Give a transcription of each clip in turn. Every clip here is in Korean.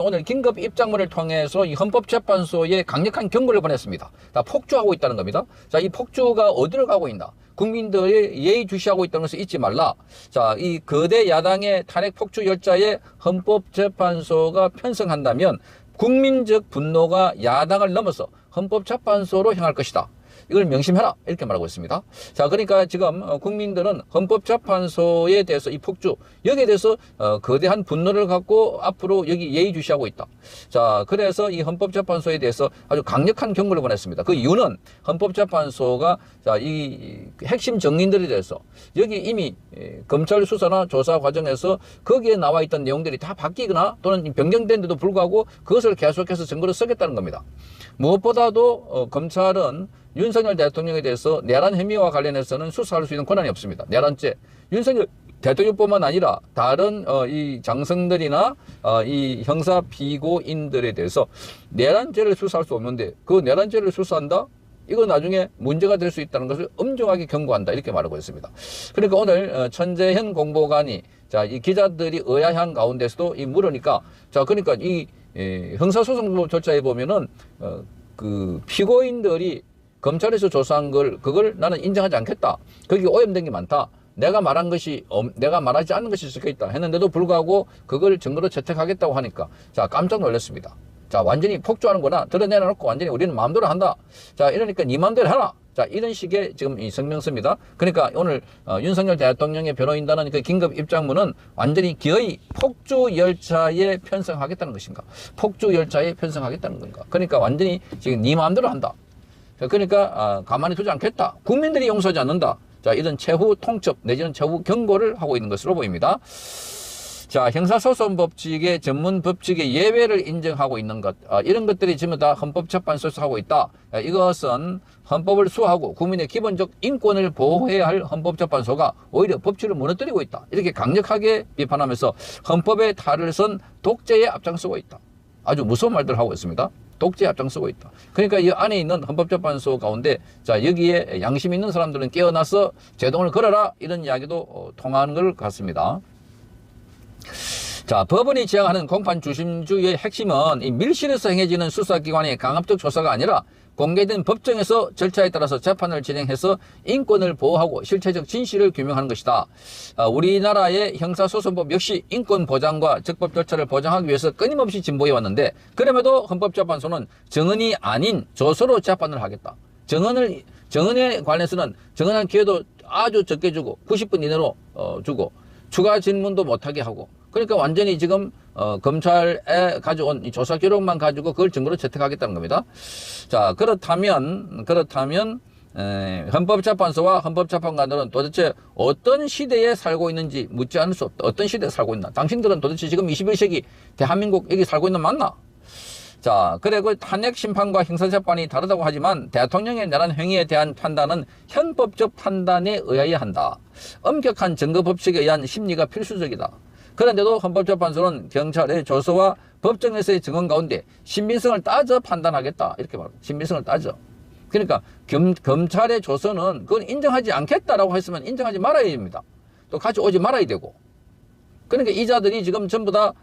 오늘 긴급 입장문을 통해서 이 헌법재판소에 강력한 경고를 보냈습니다. 자, 폭주하고 있다는 겁니다. 자, 이 폭주가 어디로 가고 있나? 국민들이 예의주시하고 있다는 것을 잊지 말라. 자, 이 거대 야당의 탄핵 폭주 열차에 헌법재판소가 편성한다면 국민적 분노가 야당을 넘어서 헌법재판소로 향할 것이다. 이걸 명심해라, 이렇게 말하고 있습니다. 자, 그러니까 지금 국민들은 헌법재판소에 대해서 이 폭주, 여기에 대해서 거대한 분노를 갖고 앞으로 여기 예의주시하고 있다. 자, 그래서 이 헌법재판소에 대해서 아주 강력한 경고를 보냈습니다. 그 이유는 헌법재판소가 자, 이 핵심 증인들에 대해서 여기 이미 검찰 수사나 조사 과정에서 거기에 나와 있던 내용들이 다 바뀌거나 또는 변경된데도 불구하고 그것을 계속해서 증거로 쓰겠다는 겁니다. 무엇보다도 검찰은 윤석열 대통령에 대해서 내란 혐의와 관련해서는 수사할 수 있는 권한이 없습니다. 내란죄. 윤석열 대통령뿐만 아니라 다른 이 장성들이나 이 형사 피고인들에 대해서 내란죄를 수사할 수 없는데 그 내란죄를 수사한다? 이거 나중에 문제가 될 수 있다는 것을 엄정하게 경고한다. 이렇게 말하고 있습니다. 그러니까 오늘 천재현 공보관이 자, 이 기자들이 의아한 가운데서도 이 물으니까 자, 그러니까 이 형사소송법 절차에 보면은 그 피고인들이 검찰에서 조사한 그걸 나는 인정하지 않겠다. 거기 오염된 게 많다. 내가 말하지 않는 것이 적혀 있다. 했는데도 불구하고 그걸 증거로 채택하겠다고 하니까 자, 깜짝 놀랐습니다. 자, 완전히 폭주하는구나. 드러내놓고 완전히 우리는 마음대로 한다. 자, 이러니까 네 마음대로 해라. 자, 이런 식의 지금 이 성명서입니다. 그러니까 오늘 윤석열 대통령의 변호인단은 그 긴급 입장문은 완전히 기어이 폭주 열차에 편성하겠다는 것인가? 폭주 열차에 편성하겠다는 건가? 그러니까 완전히 지금 네 마음대로 한다. 그러니까 가만히 두지 않겠다. 국민들이 용서하지 않는다. 자, 이런 최후 통첩 내지는 최후 경고를 하고 있는 것으로 보입니다. 자, 형사소송 법칙의 전문 법칙의 예외를 인정하고 있는 것, 이런 것들이 지금 다 헌법재판소에서 하고 있다. 이것은 헌법을 수호하고 국민의 기본적 인권을 보호해야 할 헌법재판소가 오히려 법치를 무너뜨리고 있다. 이렇게 강력하게 비판하면서 헌법의 탈을 선 독재에 앞장서고 있다. 아주 무서운 말들을 하고 있습니다. 독재에 앞장서고 있다. 그러니까 이 안에 있는 헌법재판소 가운데 자, 여기에 양심 있는 사람들은 깨어나서 제동을 걸어라, 이런 이야기도 통하는 것 같습니다. 자, 법원이 지향하는 공판 중심주의의 핵심은 이 밀실에서 행해지는 수사기관의 강압적 조사가 아니라 공개된 법정에서 절차에 따라서 재판을 진행해서 인권을 보호하고 실체적 진실을 규명하는 것이다. 우리나라의 형사소송법 역시 인권 보장과 적법 절차를 보장하기 위해서 끊임없이 진보해 왔는데 그럼에도 헌법재판소는 정언이 아닌 조서로 재판을 하겠다. 정언에 관해서는 정언한 기회도 아주 적게 주고 90분 이내로 주고 추가 질문도 못하게 하고, 그러니까 완전히 지금 검찰에 가져온 이 조사 기록만 가지고 그걸 증거로 채택하겠다는 겁니다. 자, 그렇다면 헌법재판소와 헌법재판관들은 도대체 어떤 시대에 살고 있는지 묻지 않을 수 없다. 어떤 시대에 살고 있나? 당신들은 도대체 지금 21세기 대한민국 여기 살고 있는 맞나? 자, 그래 그 탄핵 심판과 형사재판이 다르다고 하지만 대통령의 내란 행위에 대한 판단은 헌법적 판단에 의해야 한다. 엄격한 증거 법칙에 의한 심리가 필수적이다. 그런데도 헌법재판소는 경찰의 조서와 법정에서의 증언 가운데 신빙성을 따져 판단하겠다. 이렇게 말합니다. 신빙성을 따져. 그러니까 검찰의 조서는 그건 인정하지 않겠다라고 했으면 인정하지 말아야 됩니다. 또 가져오지 말아야 되고. 그러니까 이자들이 지금 전부 다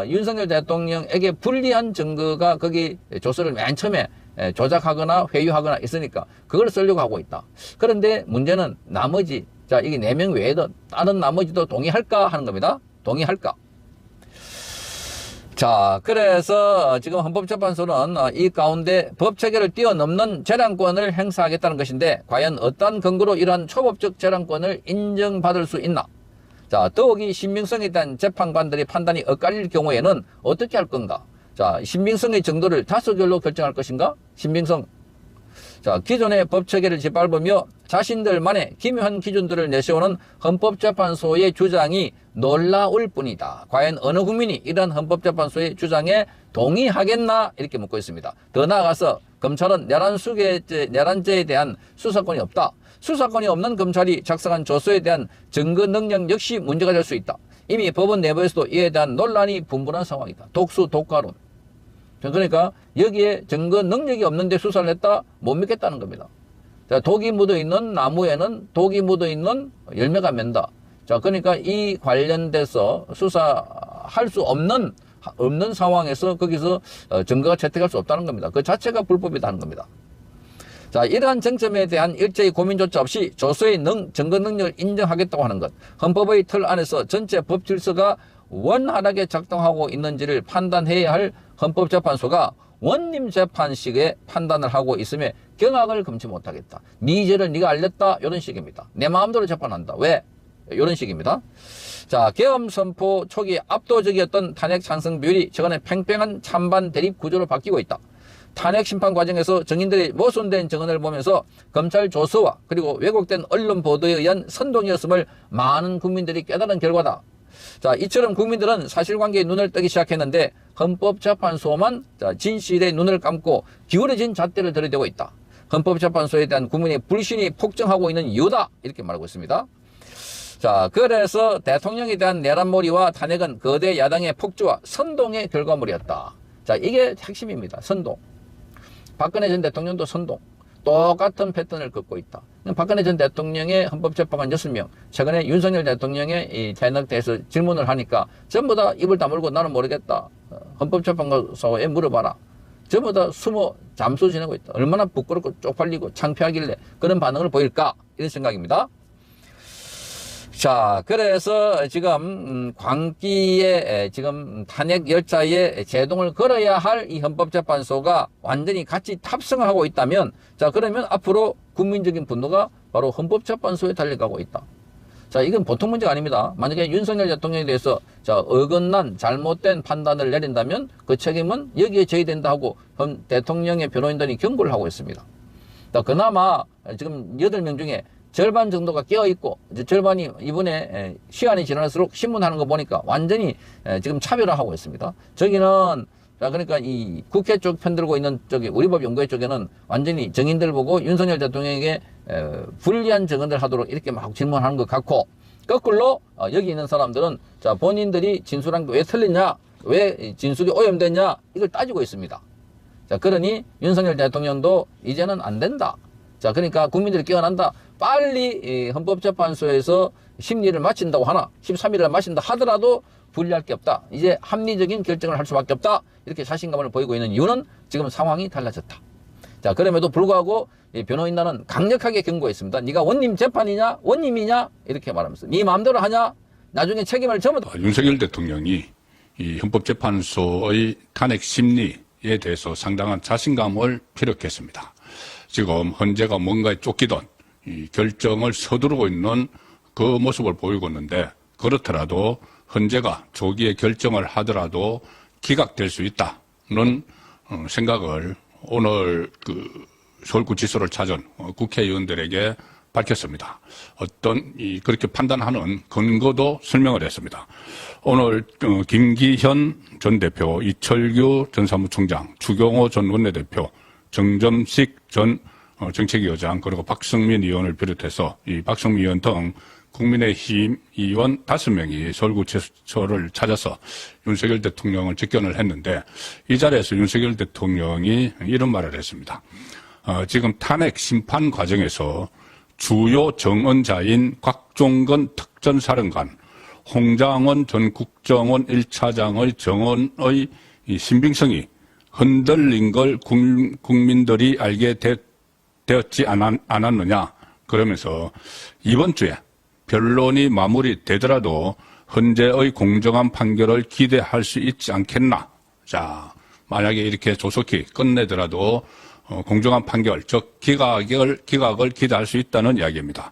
윤석열 대통령에게 불리한 증거가 거기 조서를 맨 처음에 조작하거나 회유하거나 있으니까 그걸 쓰려고 하고 있다. 그런데 문제는 나머지, 자, 이게 4명 외에도 다른 나머지도 동의할까 하는 겁니다. 동의할까? 자, 그래서 지금 헌법재판소는 이 가운데 법체계를 뛰어넘는 재량권을 행사하겠다는 것인데 과연 어떤 근거로 이러한 초법적 재량권을 인정받을 수 있나? 자, 더욱이 신빙성에 대한 재판관들의 판단이 엇갈릴 경우에는 어떻게 할 건가? 자, 신빙성의 정도를 5결로 결정할 것인가? 신빙성. 자, 기존의 법체계를 짓밟으며 자신들만의 기묘한 기준들을 내세우는 헌법재판소의 주장이 놀라울 뿐이다. 과연 어느 국민이 이러한 헌법재판소의 주장에 동의하겠나? 이렇게 묻고 있습니다. 더 나아가서 검찰은 내란죄에 대한 수사권이 없다. 수사권이 없는 검찰이 작성한 조서에 대한 증거 능력 역시 문제가 될 수 있다. 이미 법원 내부에서도 이에 대한 논란이 분분한 상황이다. 독수, 독과론. 그러니까 여기에 증거 능력이 없는데 수사를 했다? 못 믿겠다는 겁니다. 자, 독이 묻어있는 나무에는 독이 묻어있는 열매가 맺는다. 자, 그러니까 이 관련돼서 수사할 수 없는 없는 상황에서 거기서 증거가 채택할 수 없다는 겁니다. 그 자체가 불법이라는 겁니다. 자, 이러한 쟁점에 대한 일제의 고민조차 없이 조서의 증거 능력을 인정하겠다고 하는 것, 헌법의 틀 안에서 전체 법 질서가 원활하게 작동하고 있는지를 판단해야 할 헌법재판소가 원님재판식의 판단을 하고 있음에 경악을 금치 못하겠다. 네 죄를 네가 알렸다, 이런 식입니다. 내 마음대로 재판한다. 왜? 이런 식입니다. 자, 계엄 선포 초기 압도적이었던 탄핵 찬성 비율이 최근에 팽팽한 찬반 대립 구조로 바뀌고 있다. 탄핵 심판 과정에서 증인들이 모순된 증언을 보면서 검찰 조서와 그리고 왜곡된 언론 보도에 의한 선동이었음을 많은 국민들이 깨달은 결과다. 자, 이처럼 국민들은 사실관계에 눈을 뜨기 시작했는데 헌법재판소만 진실에 눈을 감고 기울어진 잣대를 들이대고 있다. 헌법재판소에 대한 국민의 불신이 폭증하고 있는 이유다. 이렇게 말하고 있습니다. 자, 그래서 대통령에 대한 내란몰이와 탄핵은 거대 야당의 폭주와 선동의 결과물이었다. 자, 이게 핵심입니다. 선동. 박근혜 전 대통령도 선동. 똑같은 패턴을 긋고 있다. 박근혜 전 대통령의 헌법재판관 6명, 최근에 윤석열 대통령의 이 탄핵에 대해서 질문을 하니까 전부 다 입을 다물고 나는 모르겠다. 헌법재판소에 물어봐라. 전부 다 숨어 잠수 지내고 있다. 얼마나 부끄럽고 쪽팔리고 창피하길래 그런 반응을 보일까? 이런 생각입니다. 자, 그래서 지금 광기에 지금 탄핵 열차에 제동을 걸어야 할 이 헌법재판소가 완전히 같이 탑승을 하고 있다면, 자, 그러면 앞으로 국민적인 분노가 바로 헌법재판소에 달려가고 있다. 자, 이건 보통 문제가 아닙니다. 만약에 윤석열 대통령에 대해서 자, 어긋난 잘못된 판단을 내린다면 그 책임은 여기에 져야 하고 대통령의 변호인단이 경고를 하고 있습니다. 자, 그나마 지금 8명 중에 절반 정도가 깨어있고, 이제 절반이 이번에 시간이 지날수록 신문하는 거 보니까 완전히 지금 차별화하고 있습니다. 저기는, 자, 그러니까 이 국회 쪽 편들고 있는 쪽에, 우리법 연구회 쪽에는 완전히 정인들 보고 윤석열 대통령에게 불리한 증언을 하도록 이렇게 막 질문하는 것 같고, 거꾸로 여기 있는 사람들은 자, 본인들이 진술한 게 왜 틀렸냐, 왜 진술이 오염됐냐, 이걸 따지고 있습니다. 자, 그러니 윤석열 대통령도 이제는 안 된다. 자, 그러니까 국민들이 깨어난다. 빨리 헌법재판소에서 심리를 마친다고 하나, 13일을 마친다 하더라도 불리할 게 없다. 이제 합리적인 결정을 할 수밖에 없다. 이렇게 자신감을 보이고 있는 이유는 지금 상황이 달라졌다. 자, 그럼에도 불구하고 변호인단은 강력하게 경고했습니다. 네가 원님 재판이냐, 원님이냐, 이렇게 말하면서 네 마음대로 하냐, 나중에 책임을 전부 다. 윤석열 대통령이 이 헌법재판소의 탄핵 심리에 대해서 상당한 자신감을 피력했습니다. 지금 헌재가 뭔가에 쫓기던 이 결정을 서두르고 있는 그 모습을 보이고 있는데, 그렇더라도 헌재가 조기에 결정을 하더라도 기각될 수 있다는 생각을 오늘 서울구치소를 찾은 국회의원들에게 밝혔습니다. 그렇게 판단하는 근거도 설명을 했습니다. 오늘 김기현 전 대표, 이철규 전 사무총장, 추경호 전 원내대표, 정점식 전 정책위원장, 그리고 박성민 의원을 비롯해서 이 박성민 의원 등 국민의힘 의원 5명이 서울구치소를 찾아서 윤석열 대통령을 직견을 했는데, 이 자리에서 윤석열 대통령이 이런 말을 했습니다. 지금 탄핵 심판 과정에서 주요 정언자인 곽종건 특전사령관, 홍장원 전 국정원 1차장의 정언의 이 신빙성이 흔들린 걸 국민들이 알게 되었지 않았느냐. 그러면서 이번 주에 변론이 마무리되더라도 헌재의 공정한 판결을 기대할 수 있지 않겠나. 자, 만약에 이렇게 조속히 끝내더라도 공정한 판결, 즉 기각을 기대할 수 있다는 이야기입니다.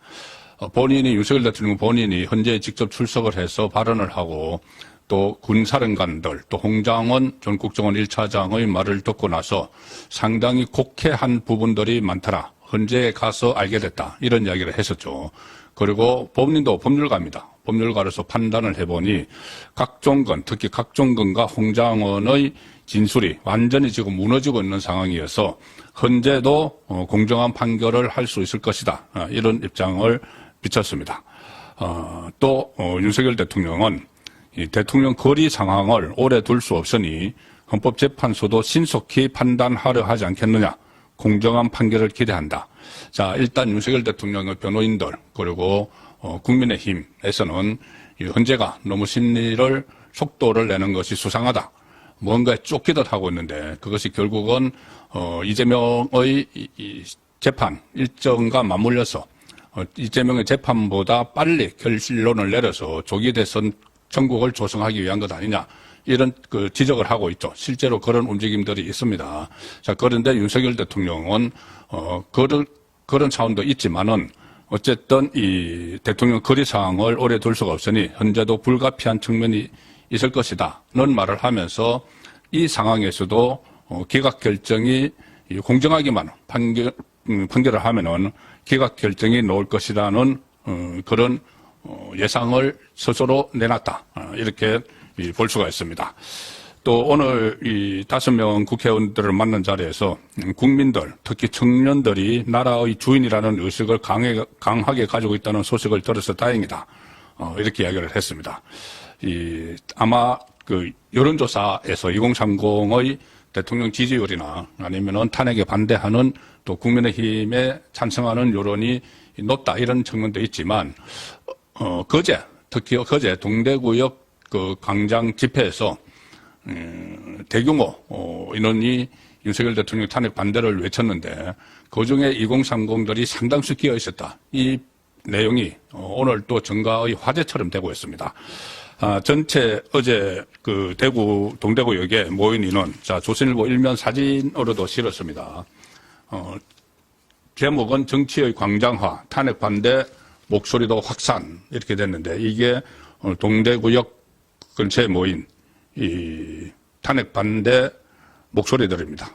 윤석열 대통령 본인이 헌재에 직접 출석을 해서 발언을 하고, 또 군사령관들, 또 홍장원 전 국정원 1차장의 말을 듣고 나서 상당히 곡해한 부분들이 많더라. 헌재에 가서 알게 됐다. 이런 이야기를 했었죠. 그리고 법님도 법률가입니다. 법률가로서 판단을 해보니 각종건, 특히 각종건과 홍장원의 진술이 완전히 지금 무너지고 있는 상황이어서 헌재도 공정한 판결을 할 수 있을 것이다. 이런 입장을 비쳤습니다. 또 윤석열 대통령은 이 대통령 거리 상황을 오래 둘 수 없으니 헌법재판소도 신속히 판단하려 하지 않겠느냐. 공정한 판결을 기대한다. 자, 일단 윤석열 대통령의 변호인들, 그리고 국민의힘에서는 이 헌재가 너무 속도를 내는 것이 수상하다. 뭔가에 쫓기듯 하고 있는데 그것이 결국은 이재명의 이 재판 일정과 맞물려서 이재명의 재판보다 빨리 결론을 내려서 조기 대선 전국을 조성하기 위한 것 아니냐 이런 그 지적을 하고 있죠. 실제로 그런 움직임들이 있습니다. 자, 그런데 윤석열 대통령은 그런 차원도 있지만은 어쨌든 이 대통령 거리 사항을 오래 둘 수가 없으니 현재도 불가피한 측면이 있을 것이다는 말을 하면서 이 상황에서도 기각 결정이 공정하게만 판결을 하면은 기각 결정이 나올 것이라는 그런 예상을 스스로 내놨다. 이렇게 볼 수가 있습니다. 또 오늘 이 5명 국회의원들을 만난 자리에서 국민들, 특히 청년들이 나라의 주인이라는 의식을 강하게 가지고 있다는 소식을 들어서 다행이다. 이렇게 이야기를 했습니다. 아마 그 여론조사에서 2030의 대통령 지지율이나 아니면은 탄핵에 반대하는 또 국민의힘에 찬성하는 여론이 높다 이런 측면도 있지만 특히 어제 동대구역 그 광장 집회에서 대규모 인원이 윤석열 대통령 탄핵 반대를 외쳤는데 그중에 2030들이 상당수 끼어 있었다. 이 내용이 오늘 또 정가의 화제처럼 되고 있습니다. 전체 어제 그 동대구역에 모인 인원, 자, 조선일보 일면 사진으로도 실었습니다. 제목은 정치의 광장화, 탄핵 반대 목소리도 확산, 이렇게 됐는데, 이게 동대구역 근처에 모인 이 탄핵 반대 목소리들입니다.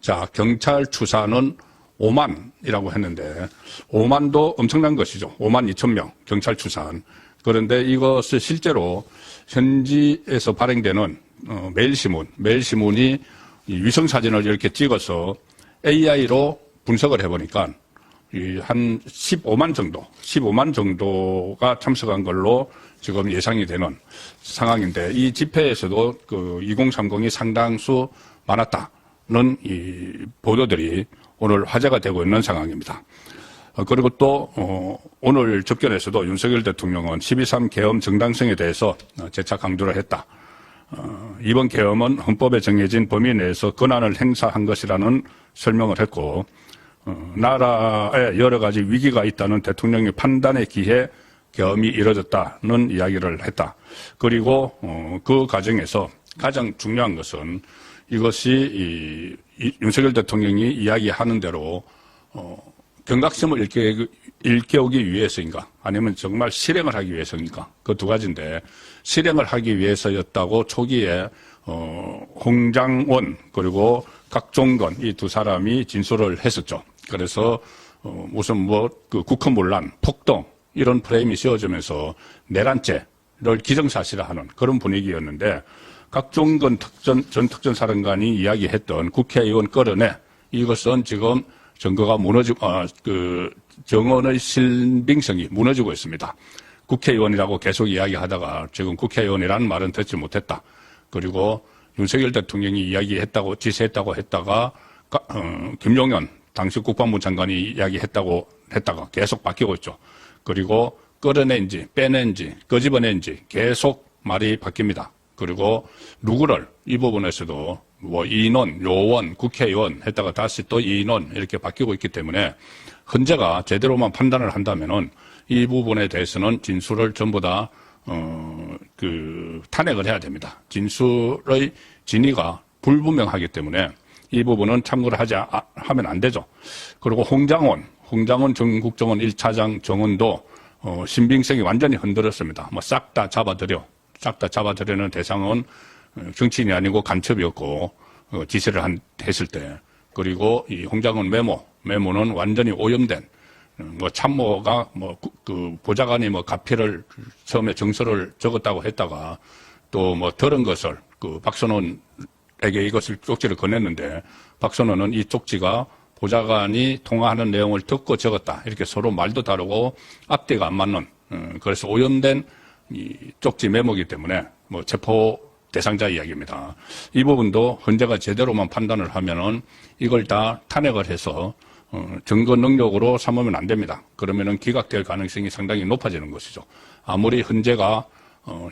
자, 경찰 추사는 5만이라고 했는데, 5만도 엄청난 것이죠. 5만 2천 명, 경찰 추산. 그런데 이것을 실제로 현지에서 발행되는 매일신문이 위성사진을 이렇게 찍어서 AI로 분석을 해보니까 한 15만 정도가 참석한 걸로 지금 예상이 되는 상황인데 이 집회에서도 그 2030이 상당수 많았다는 이 보도들이 오늘 화제가 되고 있는 상황입니다. 그리고 또 오늘 접견에서도 윤석열 대통령은 12.3 계엄 정당성에 대해서 재차 강조를 했다. 이번 계엄은 헌법에 정해진 범위 내에서 권한을 행사한 것이라는 설명을 했고 나라에 여러 가지 위기가 있다는 대통령의 판단에 기해 계엄이 이뤄졌다는 이야기를 했다. 그리고 그 과정에서 가장 중요한 것은 이것이 윤석열 대통령이 이야기하는 대로 경각심을 일깨우기 위해서인가 아니면 정말 실행을 하기 위해서인가 그 두 가지인데 실행을 하기 위해서였다고 초기에 홍장원 그리고 각종건 이 두 사람이 진술을 했었죠. 그래서 무슨 그 국헌문란, 폭동 이런 프레임이 씌워지면서 내란죄를 기정사실화하는 그런 분위기였는데 각종건 전 특전사령관이 이야기했던 국회의원 끌어내 이것은 지금 증거가 무너지고 그 정언의 신빙성이 무너지고 있습니다. 국회의원이라고 계속 이야기하다가 지금 국회의원이라는 말은 듣지 못했다. 그리고 윤석열 대통령이 이야기했다고 지시했다고 했다가 김용현 당시 국방부 장관이 이야기했다고 했다가 계속 바뀌고 있죠. 그리고 끌어낸지 빼낸지 끄집어낸지 계속 말이 바뀝니다. 그리고 누구를 이 부분에서도 뭐 인원, 요원, 국회의원 했다가 다시 또 인원 이렇게 바뀌고 있기 때문에 헌재가 제대로만 판단을 한다면은 이 부분에 대해서는 진술을 전부 다 탄핵을 해야 됩니다. 진술의 진위가 불분명하기 때문에 이 부분은 참고를 하면 안 되죠. 그리고 홍장원 전 국정원 1차장 정원도 신빙성이 완전히 흔들었습니다. 뭐 싹 다 잡아들여는 대상은 정치인이 아니고 간첩이었고 지시를 했을 때 그리고 이 홍장원 메모는 완전히 오염된 뭐 참모가 그 보좌관이 가피를 처음에 정서를 적었다고 했다가 또 들은 것을 그 박선원에게 이것을 쪽지를 건넸는데 박선원은 이 쪽지가 보좌관이 통화하는 내용을 듣고 적었다 이렇게 서로 말도 다르고 앞뒤가 안 맞는 그래서 오염된 이 쪽지 메모이기 때문에 체포 대상자 이야기입니다. 이 부분도 헌재가 제대로만 판단을 하면은 이걸 다 탄핵을 해서 증거 능력으로 삼으면 안 됩니다. 그러면은 기각될 가능성이 상당히 높아지는 것이죠. 아무리 헌재가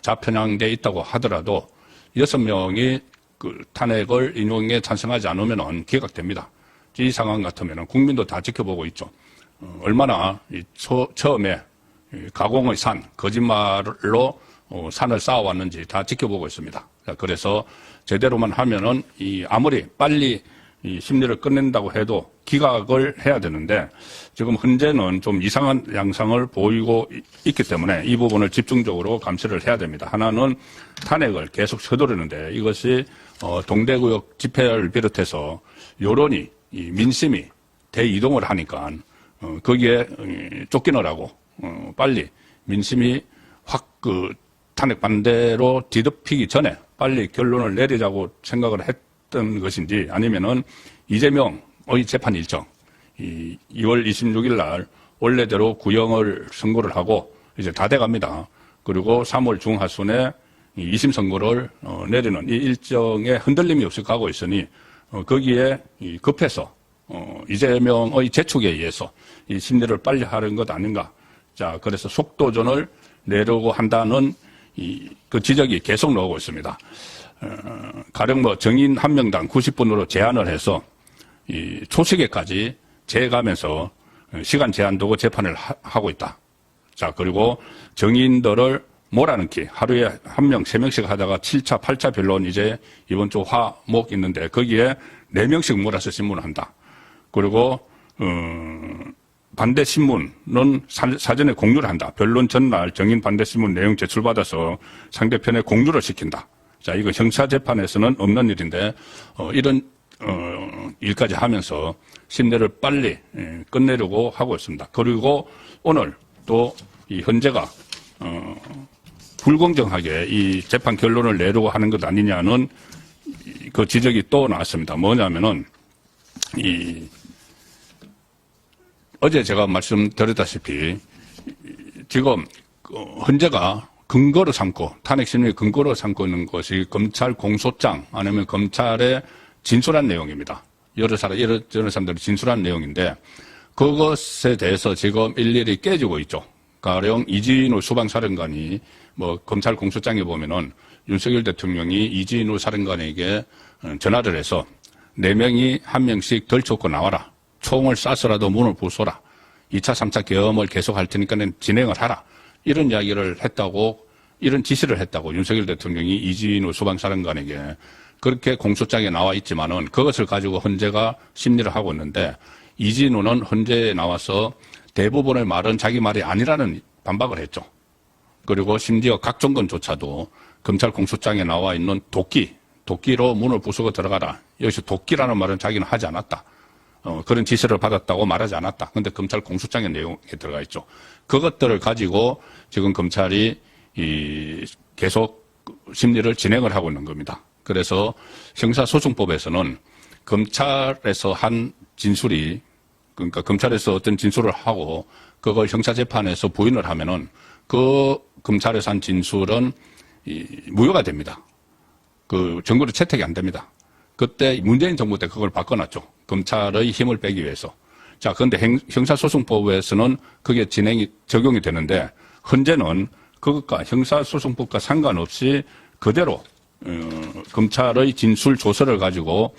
좌편향돼 있다고 하더라도 6명이 그 탄핵을 인용에 찬성하지 않으면은 기각됩니다. 이 상황 같으면은 국민도 다 지켜보고 있죠. 얼마나 처음에 가공의 산, 거짓말로 산을 쌓아왔는지 다 지켜보고 있습니다. 그래서 제대로만 하면은 아무리 빨리 이 심리를 끝낸다고 해도 기각을 해야 되는데 지금 현재는 좀 이상한 양상을 보이고 있기 때문에 이 부분을 집중적으로 감시를 해야 됩니다. 하나는 탄핵을 계속 서두르는데 이것이 동대구역 집회를 비롯해서 여론이 민심이 대이동을 하니까 거기에 쫓기느라고 빨리 민심이 확 탄핵 반대로 뒤덮이기 전에 빨리 결론을 내리자고 생각을 했던 것인지 아니면은 이재명의 재판 일정 2월 26일 날 원래대로 구형을 선고를 하고 이제 다 돼갑니다. 그리고 3월 중하순에 2심 선고를 내리는 이 일정에 흔들림이 없이 가고 있으니 거기에 급해서 이재명의 재촉에 의해서 이 심리를 빨리 하는 것 아닌가. 자, 그래서 속도전을 내려고 한다는 그 지적이 계속 나오고 있습니다. 가령 정인 한 명당 90분으로 제한을 해서 초시계까지 재가면서 시간 제한 두고 재판을 하고 있다. 자, 그리고 정인들을 몰아넣기 하루에 1명, 3명씩 하다가 7차, 8차 변론 이제 이번 주 화목 있는데 거기에 4명씩 몰아서 신문을 한다. 그리고 반대 신문은 사전에 공유를 한다. 변론 전날 정인 반대 신문 내용 제출받아서 상대편에 공유를 시킨다. 자, 이거 형사 재판에서는 없는 일인데 이런 일까지 하면서 심리를 빨리 끝내려고 하고 있습니다. 그리고 오늘 또 이 헌재가 불공정하게 이 재판 결론을 내려고 하는 것 아니냐는 그 지적이 또 나왔습니다. 뭐냐면은 어제 제가 말씀드렸다시피 지금 헌재가 근거로 삼고 탄핵 심리 근거로 삼고 있는 것이 검찰 공소장 아니면 검찰의 진술한 내용입니다. 여러 사람들이 진술한 내용인데 그것에 대해서 지금 일일이 깨지고 있죠. 가령 이진우 수방사령관이 검찰 공소장에 보면은 윤석열 대통령이 이진우 사령관에게 전화를 해서 4명이 1명씩 덜 쫓고 나와라. 총을 쏴서라도 문을 부숴라. 2차, 3차 계엄을 계속할 테니까 진행을 하라. 이런 이야기를 했다고, 이런 지시를 했다고 윤석열 대통령이 이진우 수방사령관에게 그렇게 공소장에 나와 있지만은 그것을 가지고 헌재가 심리를 하고 있는데 이진우는 헌재에 나와서 대부분의 말은 자기 말이 아니라는 반박을 했죠. 그리고 심지어 각종건조차도 검찰 공소장에 나와 있는 도끼로 문을 부수고 들어가라. 여기서 도끼라는 말은 자기는 하지 않았다. 그런 지시를 받았다고 말하지 않았다. 근데 검찰 공소장의 내용에 들어가 있죠. 그것들을 가지고 지금 검찰이 계속 심리를 진행을 하고 있는 겁니다. 그래서 형사소송법에서는 검찰에서 한 진술이 그러니까 검찰에서 어떤 진술을 하고 그걸 형사재판에서 부인을 하면은 그 검찰에서 한 진술은 무효가 됩니다. 그 증거로 채택이 안 됩니다. 그때 문재인 정부 때 그걸 바꿔놨죠. 검찰의 힘을 빼기 위해서. 자, 그런데 형사소송법에서는 그게 적용이 되는데 헌재는 그것과 형사소송법과 상관없이 그대로 검찰의 진술 조서를 가지고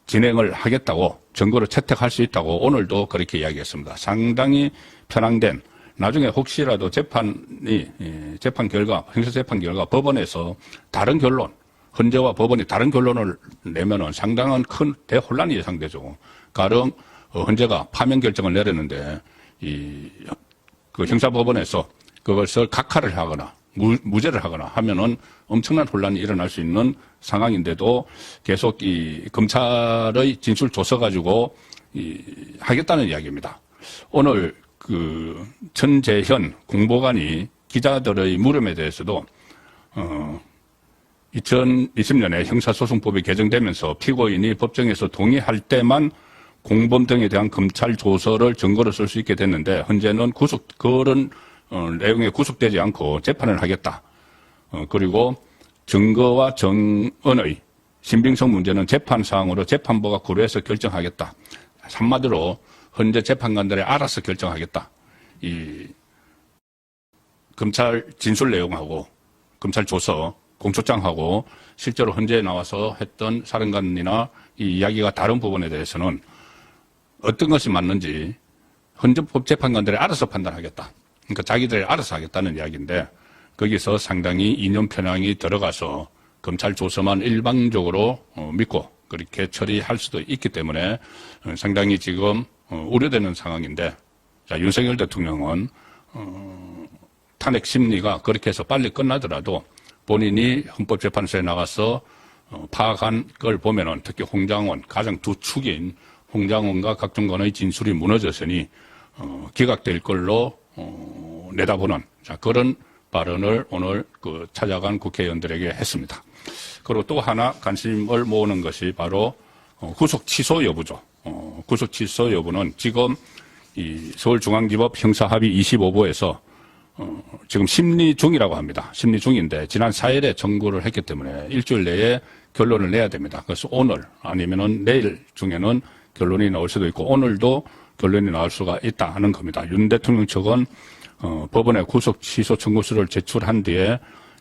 진행을 하겠다고 증거를 채택할 수 있다고 오늘도 그렇게 이야기했습니다. 상당히 편향된 나중에 혹시라도 재판 결과 형사재판 결과 법원에서 다른 결론 헌재와 법원이 다른 결론을 내면은 상당한 큰 대혼란이 예상되죠. 가령 헌재가 파면 결정을 내렸는데 그 형사법원에서 그것을 각하를 하거나 무죄를 하거나 하면은 엄청난 혼란이 일어날 수 있는 상황인데도 계속 검찰의 진술 조서 가지고 하겠다는 이야기입니다. 오늘 천재현 공보관이 기자들의 물음에 대해서도 2020년에 형사소송법이 개정되면서 피고인이 법정에서 동의할 때만 공범 등에 대한 검찰 조서를 증거로 쓸 수 있게 됐는데 현재는 그런 내용에 구속되지 않고 재판을 하겠다. 그리고 증거와 정언의 신빙성 문제는 재판사항으로 재판부가 고려해서 결정하겠다. 한마디로 현재 재판관들이 알아서 결정하겠다. 검찰 진술 내용하고 검찰 조서 공소장하고 실제로 헌재에 나와서 했던 사령관이나 이 이야기가 다른 부분에 대해서는 어떤 것이 맞는지 헌법재판관들이 알아서 판단하겠다. 그러니까 자기들이 알아서 하겠다는 이야기인데 거기서 상당히 이념 편향이 들어가서 검찰 조서만 일방적으로 믿고 그렇게 처리할 수도 있기 때문에 상당히 지금 우려되는 상황인데, 자, 윤석열 대통령은 탄핵 심리가 그렇게 해서 빨리 끝나더라도 본인이 헌법재판소에 나가서 파악한 걸 보면은 특히 홍장원, 가장 두 축인 홍장원과 각종건의 진술이 무너졌으니 기각될 걸로 내다보는, 자, 그런 발언을 오늘 찾아간 국회의원들에게 했습니다. 그리고 또 하나 관심을 모으는 것이 바로 구속 취소 여부죠. 구속 취소 여부는 지금 이 서울중앙지법 형사합의 25부에서 지금 심리 중이라고 합니다. 심리 중인데 지난 4일에 청구를 했기 때문에 일주일 내에 결론을 내야 됩니다. 그래서 오늘 아니면은 내일 중에는 결론이 나올 수도 있고 오늘도 결론이 나올 수가 있다 하는 겁니다. 윤 대통령 측은 법원에 구속 취소 청구서를 제출한 뒤에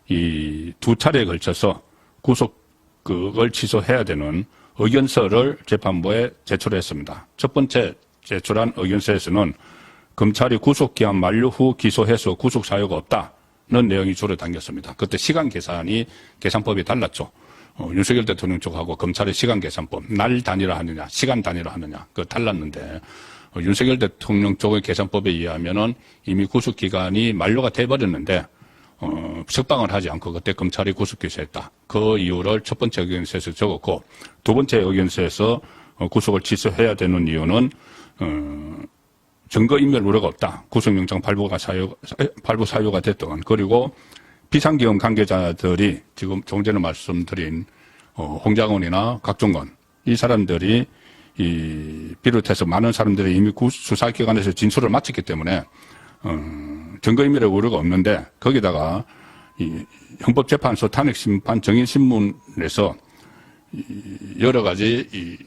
이 두 차례에 걸쳐서 구속을 취소해야 되는 의견서를 재판부에 제출했습니다. 첫 번째 제출한 의견서에서는 검찰이 구속기한 만료 후 기소해서 구속 사유가 없다는 내용이 주로 담겼습니다. 그때 시간 계산이 계산법이 달랐죠. 윤석열 대통령 쪽하고 검찰의 시간 계산법, 날 단위로 하느냐, 시간 단위로 하느냐, 그 달랐는데 윤석열 대통령 쪽의 계산법에 의하면은 이미 구속 기간이 만료가 돼버렸는데 석방을 하지 않고 그때 검찰이 구속 기소했다. 그 이유를 첫 번째 의견서에서 적었고 두 번째 의견서에서 구속을 취소해야 되는 이유는 증거인멸 우려가 없다. 구속영장 발부 사유가 됐던, 그리고 비상기업 관계자들이 지금 조금 전에 말씀드린 홍장원이나 각종건 이 사람들이 비롯해서 많은 사람들이 이미 수사기관에서 진술을 마쳤기 때문에 증거인멸의 우려가 없는데 거기다가 이 헌법재판소 탄핵심판 정인신문에서 여러 가지 이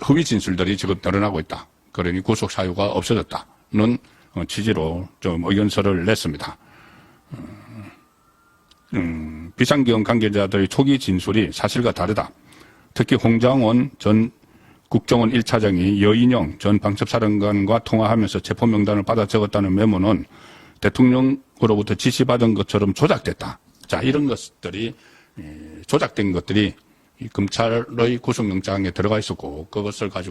허위 진술들이 지금 드러나고 있다. 그러니 구속 사유가 없어졌다는 취지로 좀 의견서를 냈습니다. 비상기업 관계자들의 초기 진술이 사실과 다르다. 특히 홍장원 전 국정원 1차장이 여인영 전 방첩사령관과 통화하면서 체포명단을 받아 적었다는 메모는 대통령으로부터 지시받은 것처럼 조작됐다. 자, 이런 것들이 조작된 것들이 검찰의 구속영장에 들어가 있었고 그것을 가지고